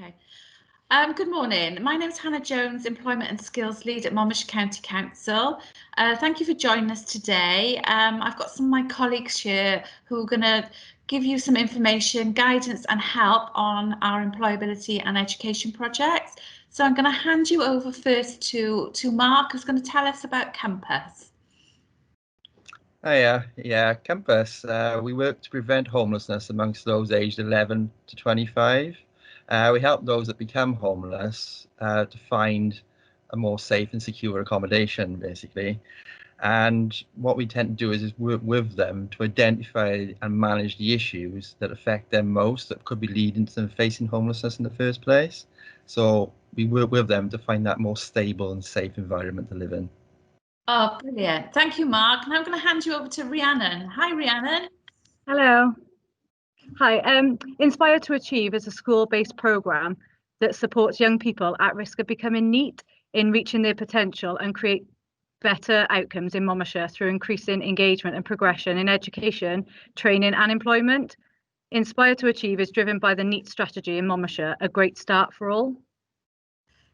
Okay. Good morning. My name is Hannah Jones, Employment and Skills Lead at Monmouthshire County Council. Thank you for joining us today. I've got some of my colleagues here who are going to give you some information, guidance and help on our employability and education projects. So I'm going to hand you over first to Mark, who's going to tell us about Compass. Yeah, Compass. We work to prevent homelessness amongst those aged 11 to 25. We help those that become homeless to find a more safe and secure accommodation, basically. And what we tend to do is work with them to identify and manage the issues that affect them most, that could be leading to them facing homelessness in the first place. So we work with them to find that more stable and safe environment to live in. Oh, brilliant. Thank you, Mark. And I'm going to hand you over to Rhiannon. Hi, Rhiannon. Hello. Hi. Inspire to Achieve is a school-based programme that supports young people at risk of becoming NEET in reaching their potential and create better outcomes in Monmouthshire through increasing engagement and progression in education, training and employment. Inspire to Achieve is driven by the NEET strategy in Monmouthshire, a great start for all.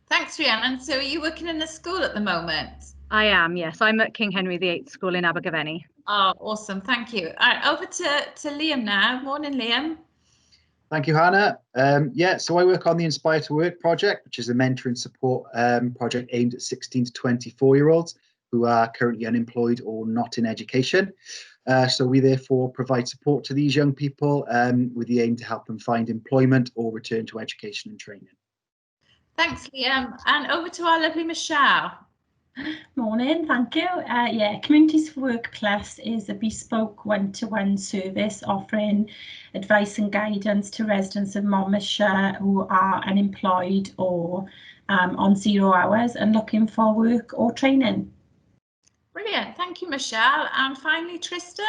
Thanks, Rhiannon. So are you working in the school at the moment? I am, yes. I'm at King Henry VIII School in Abergavenny. Oh, awesome. Thank you. All right, over to Liam now. Morning, Liam. Thank you, Hannah. So I work on the Inspire to Work project, which is a mentor and support project aimed at 16 to 24-year-olds who are currently unemployed or not in education. So we therefore provide support to these young people with the aim to help them find employment or return to education and training. Thanks, Liam. And over to our lovely Michelle. Morning, thank you. Communities for Work Plus is a bespoke one-to-one service offering advice and guidance to residents of Monmouthshire who are unemployed or on 0 hours and looking for work or training. Brilliant, thank you, Michelle. And finally, Tristan.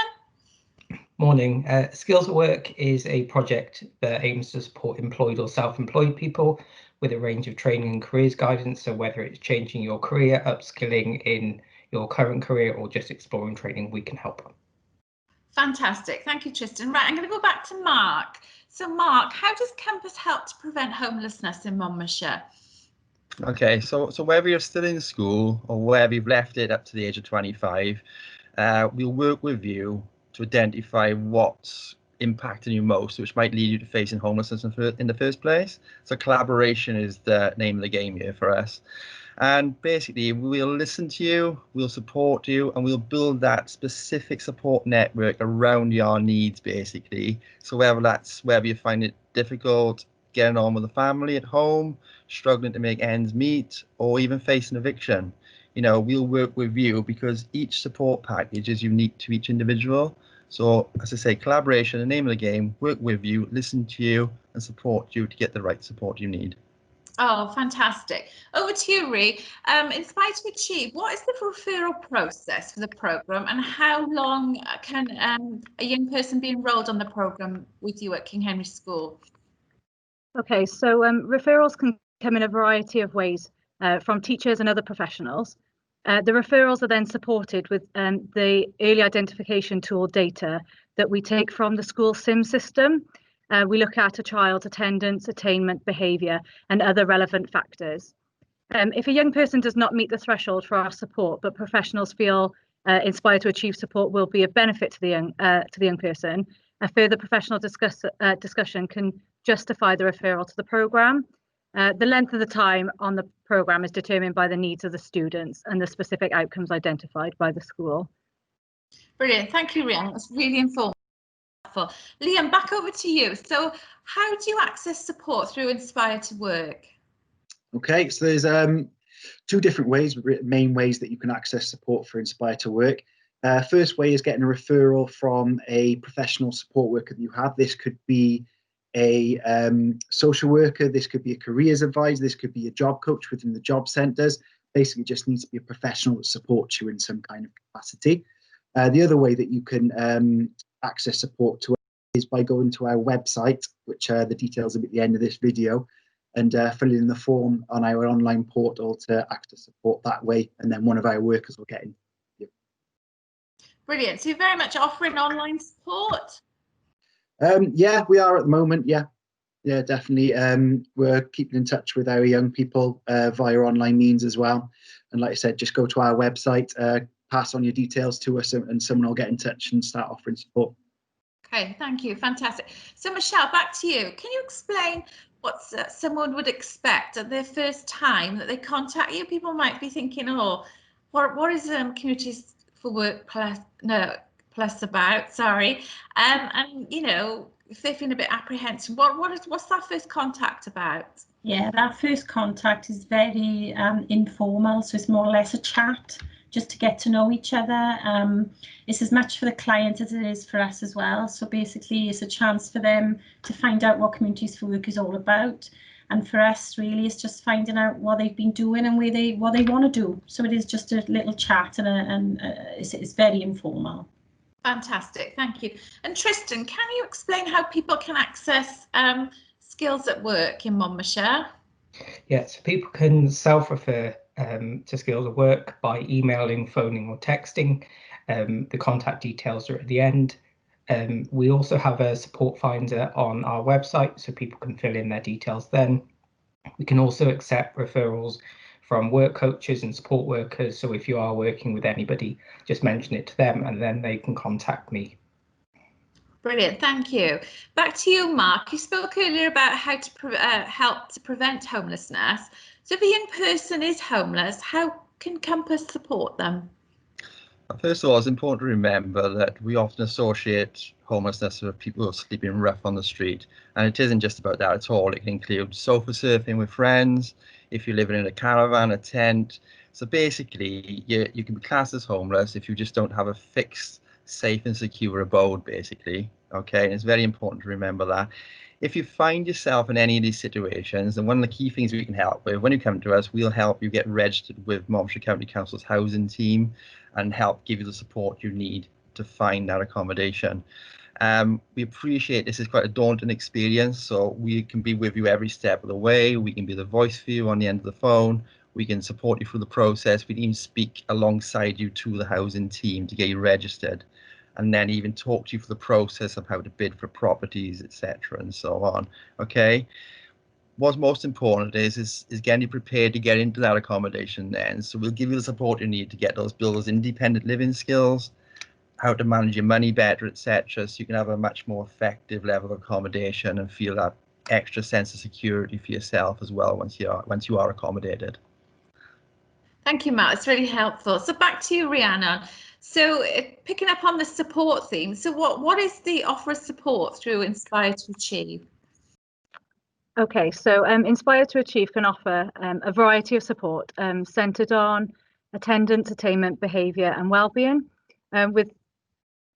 Morning. Skills at Work is a project that aims to support employed or self-employed people with a range of training and careers guidance. So whether it's changing your career, upskilling in your current career, or just exploring training, we can help. Fantastic. Thank you, Tristan. Right, I'm going to go back to Mark. So Mark, how does Compass help to prevent homelessness in Monmouthshire? Okay, so whether you're still in school or whether you've left it up to the age of 25, we'll work with you to identify what's impacting you most, which might lead you to facing homelessness in the first place. So collaboration is the name of the game here for us. And basically, we'll listen to you, we'll support you, and we'll build that specific support network around your needs, basically. So whether you find it difficult getting on with the family at home, struggling to make ends meet, or even facing eviction, we'll work with you because each support package is unique to each individual. So, as I say, collaboration, the name of the game, work with you, listen to you, and support you to get the right support you need. Oh, fantastic. Over to you, Rhi. Inspire to Achieve, what is the referral process for the programme and how long can a young person be enrolled on the programme with you at King Henry School? Okay, so referrals can come in a variety of ways from teachers and other professionals. The referrals are then supported with the early identification tool data that we take from the school SIM system. We look at a child's attendance, attainment, behaviour and other relevant factors. If a young person does not meet the threshold for our support, but professionals feel Inspire to Achieve support will be of benefit to the young person, a further professional discussion can justify the referral to the programme. The length of the time on the programme is determined by the needs of the students and the specific outcomes identified by the school. Brilliant, thank you, Rhiannon. That's really informative. Liam, back over to you. So how do you access support through Inspire to Work? Okay, so there's two different main ways that you can access support for Inspire to Work. First way is getting a referral from a professional support worker that you have. This could be a social worker, this could be a careers advisor, this could be a job coach within the job centres. Basically just needs to be a professional that supports you in some kind of capacity. The other way that you can access support to us is by going to our website, which the details are at the end of this video, and filling in the form on our online portal to access support that way, and then one of our workers will get in. Brilliant. So you're very much offering online support? Yeah, we are at the moment, yeah. Yeah, definitely. We're keeping in touch with our young people via online means as well. And like I said, just go to our website, pass on your details to us, and someone will get in touch and start offering support. Okay, thank you. Fantastic. So Michelle, back to you. Can you explain what someone would expect at their first time that they contact you? People might be thinking, oh, what is Communities for Work Plus about? Sorry, and you know, if they're feeling a bit apprehensive, what's that first contact about? Yeah, that first contact is very informal, so it's more or less a chat, just to get to know each other. It's as much for the client as it is for us as well. So basically, it's a chance for them to find out what Communities for Work is all about. And for us, really, it's just finding out what they've been doing and what they want to do. So it is just a little chat, and it's very informal. Fantastic, thank you. And Tristan, can you explain how people can access skills at work in Monmouthshire? Yeah, so people can self-refer to skills at work by emailing, phoning or texting. The contact details are at the end. We also have a support finder on our website, so people can fill in their details then. We can also accept referrals from work coaches and support workers. So if you are working with anybody, just mention it to them and then they can contact me. Brilliant, thank you. Back to you, Mark. You spoke earlier about how to help to prevent homelessness. So if a young person is homeless, how can Compass support them? First of all, it's important to remember that we often associate homelessness with people who are sleeping rough on the street, and it isn't just about that at all. It can include sofa surfing with friends, if you're living in a caravan, a tent. So basically, you can be classed as homeless if you just don't have a fixed, safe and secure abode, basically. Okay, and it's very important to remember that. If you find yourself in any of these situations, then one of the key things we can help with, when you come to us, we'll help you get registered with Monmouthshire County Council's housing team and help give you the support you need to find that accommodation. We appreciate this is quite a daunting experience, so we can be with you every step of the way. We can be the voice for you on the end of the phone. We can support you through the process. We can even speak alongside you to the housing team to get you registered, and then even talk to you for the process of how to bid for properties, etc., and so on. Okay. What's most important is getting you prepared to get into that accommodation then. So we'll give you the support you need to get those independent living skills, how to manage your money better, etc., so you can have a much more effective level of accommodation and feel that extra sense of security for yourself as well once you are accommodated. Thank you, Matt. It's really helpful. So back to you, Rhiannon. So picking up on the support theme, so what is the offer of support through Inspire to Achieve? Okay, so Inspire to Achieve can offer a variety of support centred on attendance, attainment, behaviour and wellbeing, with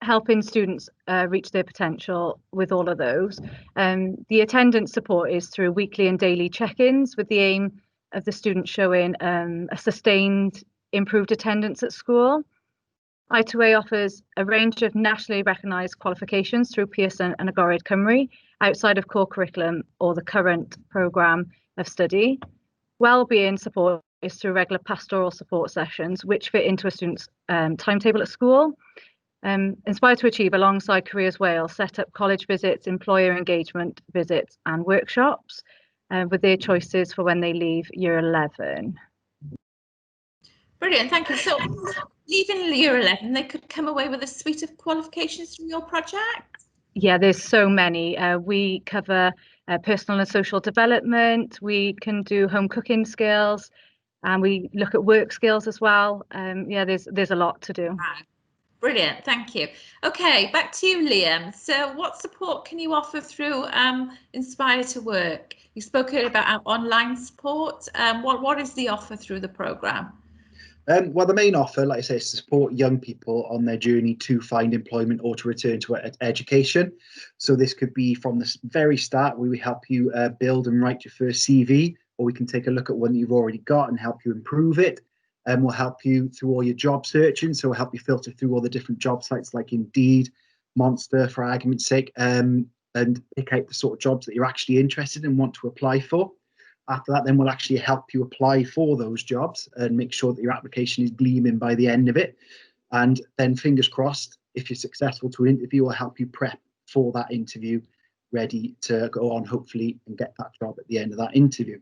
helping students reach their potential with all of those. The attendance support is through weekly and daily check-ins with the aim of the student showing a sustained improved attendance at school. I2A offers a range of nationally recognised qualifications through Pearson and Agoriad Cymru outside of core curriculum or the current programme of study. Wellbeing support is through regular pastoral support sessions which fit into a student's timetable at school. Inspire to Achieve alongside Careers Wales set up college visits, employer engagement visits and workshops with their choices for when they leave year 11. Brilliant, thank you. So leaving year 11, they could come away with a suite of qualifications from your project? Yeah, there's so many. We cover personal and social development. We can do home cooking skills, and we look at work skills as well. Yeah, there's a lot to do. Wow. Brilliant, thank you. Okay, back to you, Liam. So what support can you offer through Inspire to Work? You spoke earlier about our online support. What is the offer through the programme? Well, the main offer, like I say, is to support young people on their journey to find employment or to return to education. So this could be from the very start, where we help you build and write your first CV, or we can take a look at one that you've already got and help you improve it. We'll help you through all your job searching. So we'll help you filter through all the different job sites like Indeed, Monster, for argument's sake, and pick out the sort of jobs that you're actually interested in and want to apply for. After that, then we'll actually help you apply for those jobs and make sure that your application is gleaming by the end of it. And then fingers crossed, if you're successful to an interview, we'll help you prep for that interview ready to go on, hopefully, and get that job at the end of that interview.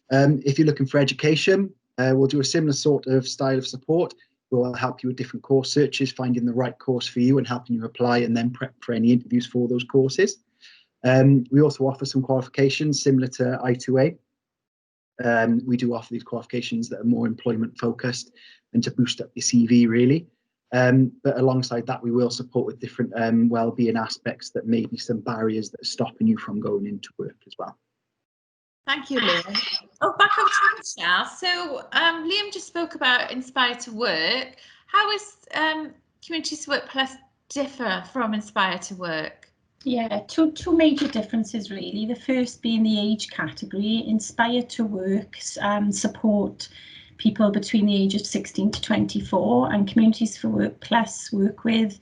If you're looking for education, we'll do a similar sort of style of support. We'll help you with different course searches, finding the right course for you and helping you apply and then prep for any interviews for those courses. We also offer some qualifications similar to I2A. We do offer these qualifications that are more employment focused and to boost up your CV, really. But alongside that, we will support with different wellbeing aspects that may be some barriers that are stopping you from going into work as well. Thank you, Liam. Oh, back over to Michelle. So Liam just spoke about Inspire to Work. How is Community to Work Plus differ from Inspire to Work? Yeah, two major differences really. The first being the age category. Inspire to Work support people between the age of 16 to 24, and Communities for Work Plus work with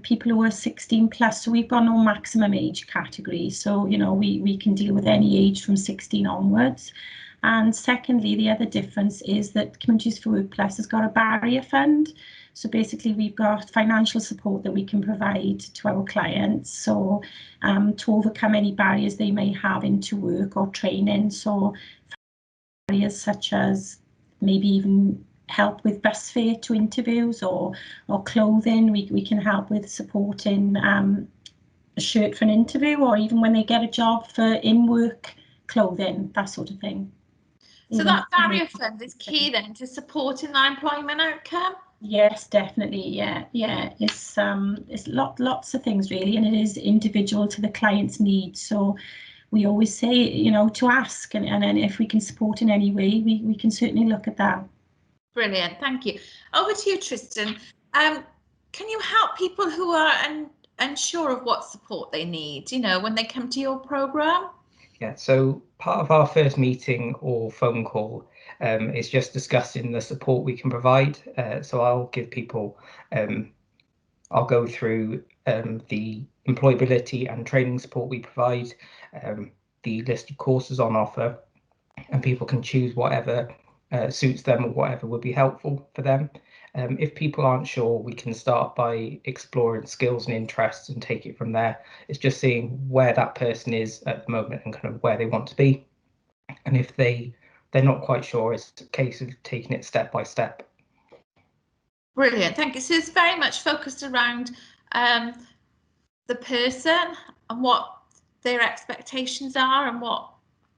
people who are 16 plus. So we've got no maximum age category. So, you know, we can deal with any age from 16 onwards. And secondly, the other difference is that Communities for Work Plus has got a barrier fund. So basically, we've got financial support that we can provide to our clients, so to overcome any barriers they may have into work or training. So barriers such as maybe even help with bus fare to interviews or clothing. We can help with supporting a shirt for an interview, or even when they get a job for in-work clothing, that sort of thing. So that barrier fund is key then to supporting that employment outcome? Yes, definitely. Yeah. It's lots of things really, and it is individual to the client's needs. So we always say, you know, to ask, and then if we can support in any way, we can certainly look at that. Brilliant, thank you. Over to you, Tristan. Can you help people who are unsure of what support they need, you know, when they come to your programme? Yeah, so part of our first meeting or phone call is just discussing the support we can provide. So I'll give people, I'll go through the employability and training support we provide, the list of courses on offer, and people can choose whatever suits them or whatever would be helpful for them. If people aren't sure, we can start by exploring skills and interests and take it from there. It's just seeing where that person is at the moment and kind of where they want to be. And if they're not quite sure, it's a case of taking it step by step. Brilliant, thank you. So it's very much focused around the person and what their expectations are and what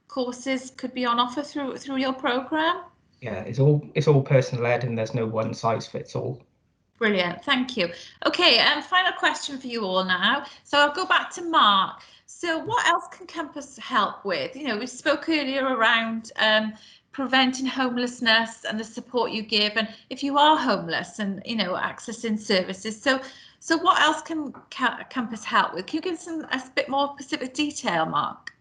courses could be on offer through your programme? Yeah, it's all person led, and there's no one size fits all. Brilliant, thank you. Okay, final question for you all now. So I'll go back to Mark. So what else can Compass help with? You know, we spoke earlier around preventing homelessness and the support you give, and if you are homeless and, you know, accessing services. So what else can Compass help with? Can you give us a bit more specific detail, Mark?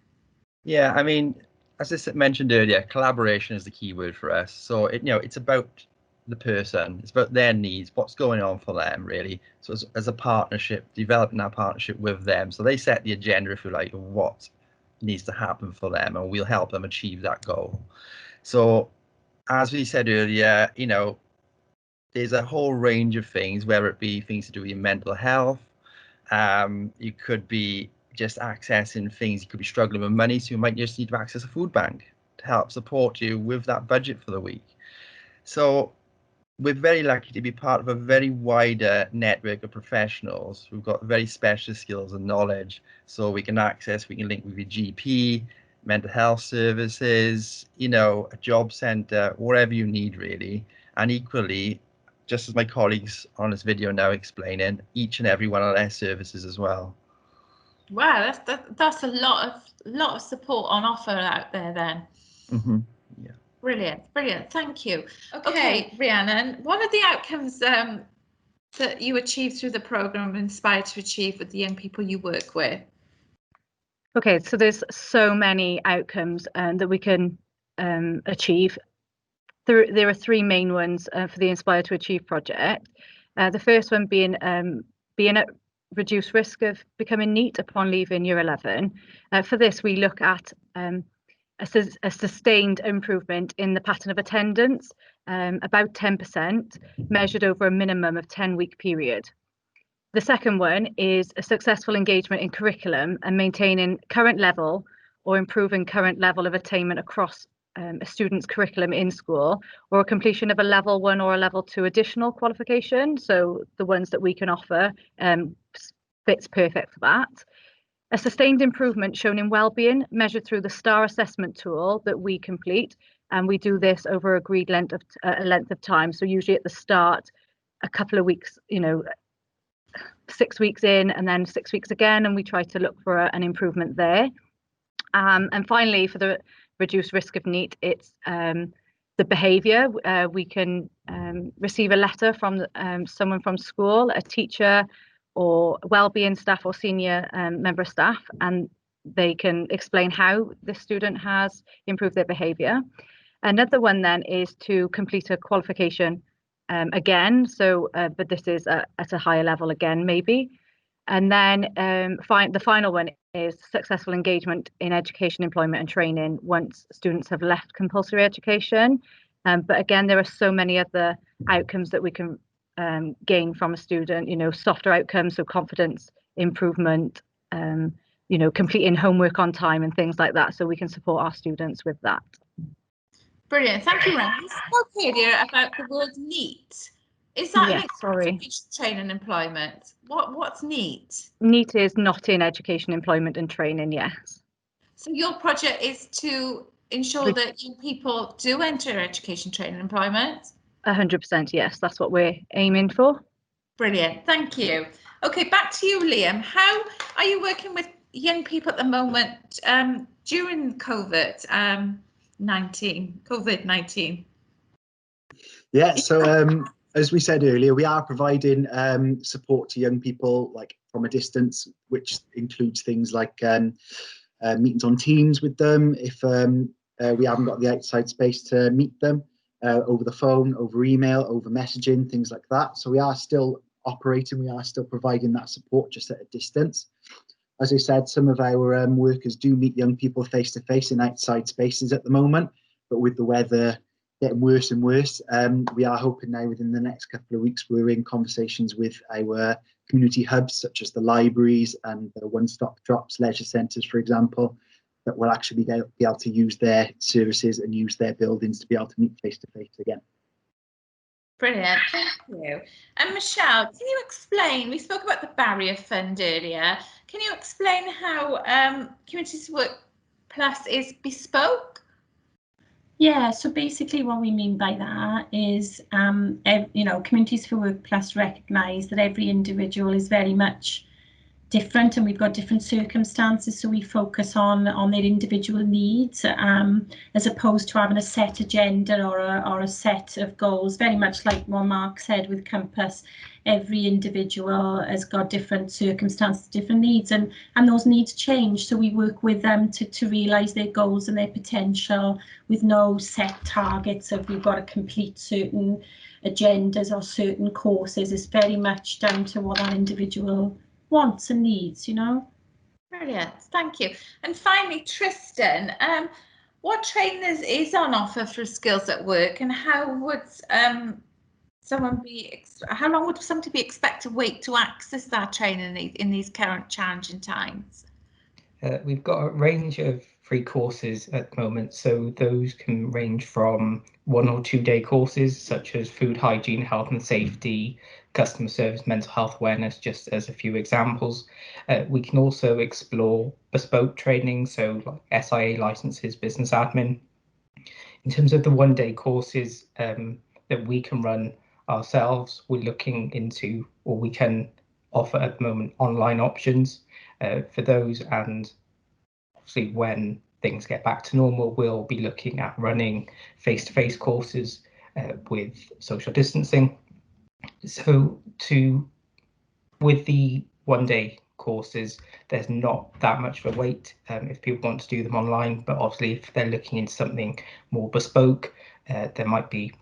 Yeah, I mean, as I mentioned earlier, collaboration is the key word for us. So it's about the person, it's about their needs, what's going on for them, really. So as a partnership, developing that partnership with them, so they set the agenda, if you like, of what needs to happen for them, and we'll help them achieve that goal. So as we said earlier, you know, there's a whole range of things, whether it be things to do with your mental health, you could be just accessing things, you could be struggling with money, so you might just need to access a food bank to help support you with that budget for the week. So we're very lucky to be part of a very wider network of professionals who've got very specialist skills and knowledge, so we can link with your GP, mental health services, you know, a job centre, whatever you need really. And equally, just as my colleagues on this video now explaining, each and every one of their services as well. Wow, that's a lot of support on offer out there then. Mm-hmm. Yeah. Brilliant, thank you. Okay, Rhiannon, what are the outcomes that you achieve through the programme Inspire to Achieve with the young people you work with? Okay, so there's so many outcomes that we can achieve. There are three main ones for the Inspire to Achieve project. The first one being at reduced risk of becoming NEET upon leaving year 11. For this, we look at a sustained improvement in the pattern of attendance, about 10%, measured over a minimum of 10-week period. The second one is a successful engagement in curriculum and maintaining current level or improving current level of attainment across a student's curriculum in school, or a completion of a level 1 or a level 2 additional qualification. So the ones that we can offer fits perfect for that. A sustained improvement shown in wellbeing measured through the STAR assessment tool that we complete, and we do this over agreed length of time. So usually at the start, a couple of weeks, 6 weeks in, and then 6 weeks again, and we try to look for an improvement there. And finally, for the reduced risk of NEET, it's the behaviour. We can receive a letter from someone from school, a teacher, or wellbeing staff or senior member of staff, and they can explain how the student has improved their behaviour. Another one then is to complete a qualification again, so but this is at a higher level again, maybe. And then the final one is successful engagement in education, employment and training once students have left compulsory education. But again, there are so many other outcomes that we can gain from a student, softer outcomes, so confidence improvement, completing homework on time and things like that. So we can support our students with that. Brilliant, thank you, Ren. You spoke earlier about the word NEET. Is that Yes, sorry. Training and employment? What's NEET? NEET is not in education, employment and training, yes. So your project is to ensure that young people do enter education, training and employment? 100%, yes, that's what we're aiming for. Brilliant, thank you. Okay, back to you, Liam. How are you working with young people at the moment during COVID-19? Yeah, so as we said earlier, we are providing support to young people like from a distance, which includes things like meetings on Teams with them if we haven't got the outside space to meet them, over the phone, over email, over messaging, things like that. So we are still operating, we are still providing that support just at a distance. As I said, some of our workers do meet young people face to face in outside spaces at the moment, but with the weather getting worse and worse, we are hoping now within the next couple of weeks we're in conversations with our community hubs such as the libraries and the one-stop shops, leisure centres, for example, that will actually be able to use their services and use their buildings to be able to meet face to face again. Brilliant, thank you. And Michelle, can you explain, we spoke about the barrier fund earlier, can you explain how Communities for Work Plus is bespoke? Yeah, so basically what we mean by that is, Communities for Work Plus recognise that every individual is very much different and we've got different circumstances, so we focus on their individual needs as opposed to having a set agenda or a set of goals. Very much like what Mark said with Compass, every individual has got different circumstances, different needs, and those needs change, so we work with them to realise their goals and their potential with no set targets of we've got to complete certain agendas or certain courses. It's very much down to what that individual wants and needs, Brilliant, thank you. And finally, Tristan, what training is on offer for Skills at Work, and how would how long would somebody be expected to wait to access that training in these current challenging times? We've got a range of free courses at the moment, so those can range from 1 or 2 day courses such as food hygiene, health and safety, customer service, mental health awareness, just as a few examples. We can also explore bespoke training, so like SIA licenses, business admin. In terms of the 1 day courses that we can run ourselves, we're looking into, or we can offer at the moment, online options for those, and obviously when things get back to normal, we'll be looking at running face-to-face courses with social distancing. So with the 1 day courses, there's not that much of a wait if people want to do them online, but obviously if they're looking into something more bespoke, there might be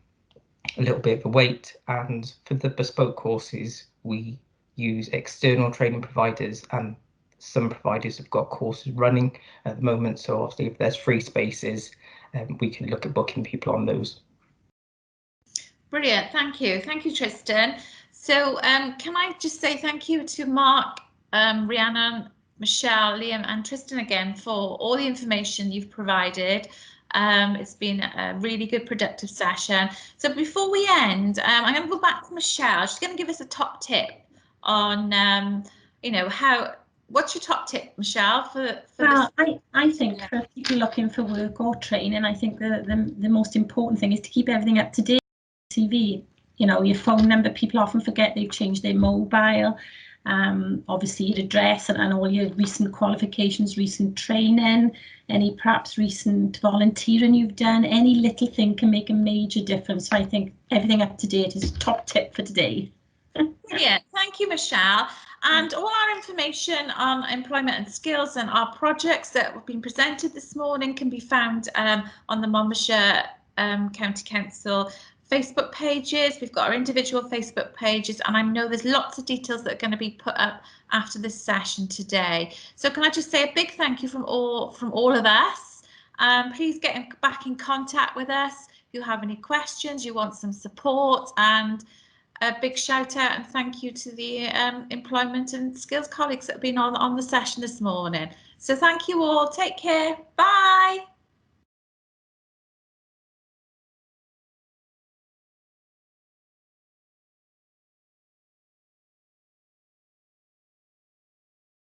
a little bit of a wait. And for the bespoke courses, we use external training providers, and some providers have got courses running at the moment, so obviously if there's free spaces, we can look at booking people on those. Brilliant, thank you Tristan. So can I just say thank you to Mark, Rhiannon, Michelle, Liam and Tristan again for all the information you've provided. It's been a really good productive session. So before we end, I'm going to go back to Michelle. She's going to give us a top tip on, you know, what's your top tip, Michelle, for well, this? I think for people looking for work or training, I think the most important thing is to keep everything up to date. CV, you know, your phone number, people often forget they've changed their mobile. Obviously your address and all your recent qualifications, recent training, any perhaps recent volunteering you've done, any little thing can make a major difference. So I think everything up to date is a top tip for today. Yeah, thank you, Michelle. And all our information on employment and skills and our projects that have been presented this morning can be found on the Monmouthshire County Council Facebook pages. We've got our individual Facebook pages, and I know there's lots of details that are going to be put up after this session today. So can I just say a big thank you from all of us. Please get back in contact with us if you have any questions, you want some support, and a big shout out and thank you to the employment and skills colleagues that have been on the session this morning. So thank you all. Take care. Bye.